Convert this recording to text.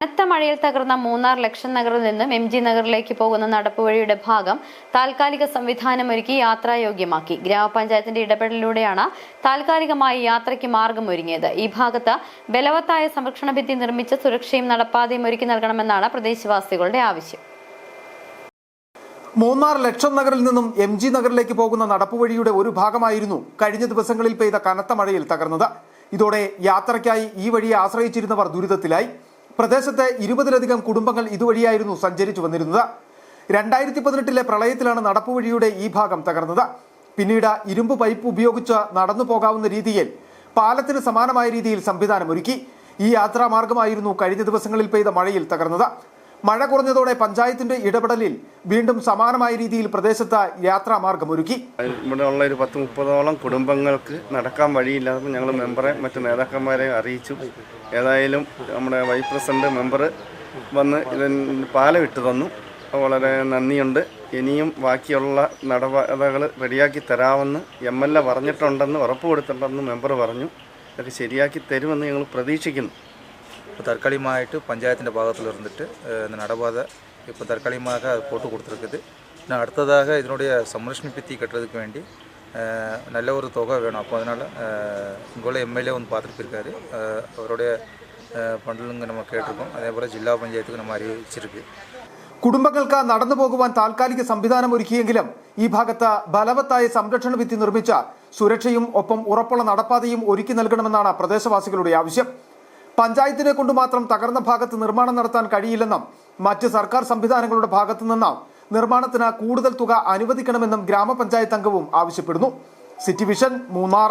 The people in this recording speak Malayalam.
കനത്ത മഴയിൽ തകർന്ന മൂന്നാർ ലക്ഷൻ നഗറിൽ നിന്നും MG നഗറിലേക്ക് പോകുന്ന നടപ്പുവഴിയുടെ ഭാഗം താൽക്കാലിക സംവിധാനമൊരുക്കി യാത്രായോഗ്യമാക്കി. ഗ്രാമപഞ്ചായത്തിന്റെ ഇടപെടലിലൂടെയാണ് താൽക്കാലികമായി യാത്രയ്ക്ക് മാർഗമൊരുങ്ങിയത്. ഈ ഭാഗത്ത് ബലവത്തായ സംരക്ഷണ ഭിത്തി നിർമ്മിച്ച് സുരക്ഷയും നടപ്പാതയും ഒരുക്കി നൽകണമെന്നാണ് പ്രദേശവാസികളുടെ ആവശ്യം. മൂന്നാർ ലക്ഷം നഗറിൽ നിന്നും MG നഗറിലേക്ക് പോകുന്ന നടപ്പുവഴിയുടെ ഒരു ഭാഗമായിരുന്നു കഴിഞ്ഞ ദിവസങ്ങളിൽ പെയ്ത കനത്ത മഴയിൽ തകർന്നത്. ഇതോടെ യാത്രയ്ക്കായി ഈ വഴിയെ ആശ്രയിച്ചിരുന്നവർ ദുരിതത്തിലായി. പ്രദേശത്തെ 20ലധികം കുടുംബങ്ങൾ ഇതുവഴിയായിരുന്നു സഞ്ചരിച്ചു വന്നിരുന്നത്. 2018 പ്രളയത്തിലാണ് നടപ്പുവഴിയുടെ ഈ ഭാഗം തകർന്നത്. പിന്നീട് ഇരുമ്പ് പൈപ്പ് ഉപയോഗിച്ച് നടന്നു പോകാവുന്ന രീതിയിൽ പാലത്തിന് സമാനമായ രീതിയിൽ സംവിധാനമൊരുക്കി. ഈ യാത്രാമാർഗമായിരുന്നു കഴിഞ്ഞ ദിവസങ്ങളിൽ പെയ്ത മഴയിൽ തകർന്നത്. മഴ കുറഞ്ഞതോടെ പഞ്ചായത്തിന്റെ ഇടപെടലിൽ വീണ്ടും സമാനമായ രീതിയിൽ പ്രദേശത്ത് യാത്രാമാർഗമൊരുക്കി. ഇവിടെ ഉള്ള ഒരു 10-30ഓളം കുടുംബങ്ങൾക്ക് നടക്കാൻ വഴിയില്ലാതെ ഞങ്ങൾ മെമ്പറെ മറ്റു നേതാക്കന്മാരെ അറിയിച്ചു. ഏതായാലും നമ്മുടെ വൈസ് പ്രസിഡന്റ് മെമ്പർ വന്ന് പാലം ഇട്ട് തന്നു. വളരെ നന്ദിയുണ്ട്. ഇനിയും ബാക്കിയുള്ള നടപടികൾ റെഡിയാക്കി തരാമെന്ന് MLA പറഞ്ഞിട്ടുണ്ടെന്ന് ഉറപ്പ് കൊടുത്തിട്ടുണ്ടെന്ന് മെമ്പർ പറഞ്ഞു. അതൊക്കെ ശരിയാക്കി തരുമെന്ന് ഞങ്ങൾ പ്രതീക്ഷിക്കുന്നു. தற்காலிகமாகிட்டு பஞ்சாயத்தின் பாகத்தில் இருந்துட்டு இந்த நடபாதை இப்போ தற்காலிகமாக அது போட்டு கொடுத்துருக்குது. இன்னும் அடுத்ததாக இதனுடைய சம்ரட்சண ഭിത്തി கட்டுறதுக்கு வேண்டி நல்ல ஒரு தொகை வேணும். அப்போ அதனால் இங்குள்ள MLA வந்து பார்த்துட்டு போயிருக்காரு. அவருடைய ഫണ്ടിലും നമ്മൾ കേട്ടിരിക്കും. അതേപോലെ ജില്ലാ പഞ്ചായത്തുക്ക് നമ്മൾ അറിയിച്ചിരിക്കും. കുടുംബങ്ങൾക്ക് നടന്നു പോകുവാൻ താൽക്കാലിക സംവിധാനം ഒരുക്കിയെങ്കിലും ഈ ഭാഗത്ത് ബലവത്തായ സംരക്ഷണ ഭിത്തി നിർമ്മിച്ച സുരക്ഷയും ഒപ്പം ഉറപ്പുള്ള നടപ്പാതയും ഒരുക്കി നൽകണമെന്നാണ് പ്രദേശവാസികളുടെ ആവശ്യം. പഞ്ചായത്തിനെ കൊണ്ട് മാത്രം തകർന്ന ഭാഗത്ത് നിർമ്മാണം നടത്താൻ കഴിയില്ലെന്നും മറ്റ് സർക്കാർ സംവിധാനങ്ങളുടെ ഭാഗത്തു നിന്നും നിർമ്മാണത്തിന് കൂടുതൽ തുക അനുവദിക്കണമെന്നും ഗ്രാമപഞ്ചായത്ത് അംഗവും ആവശ്യപ്പെടുന്നു. City vision, Munnar.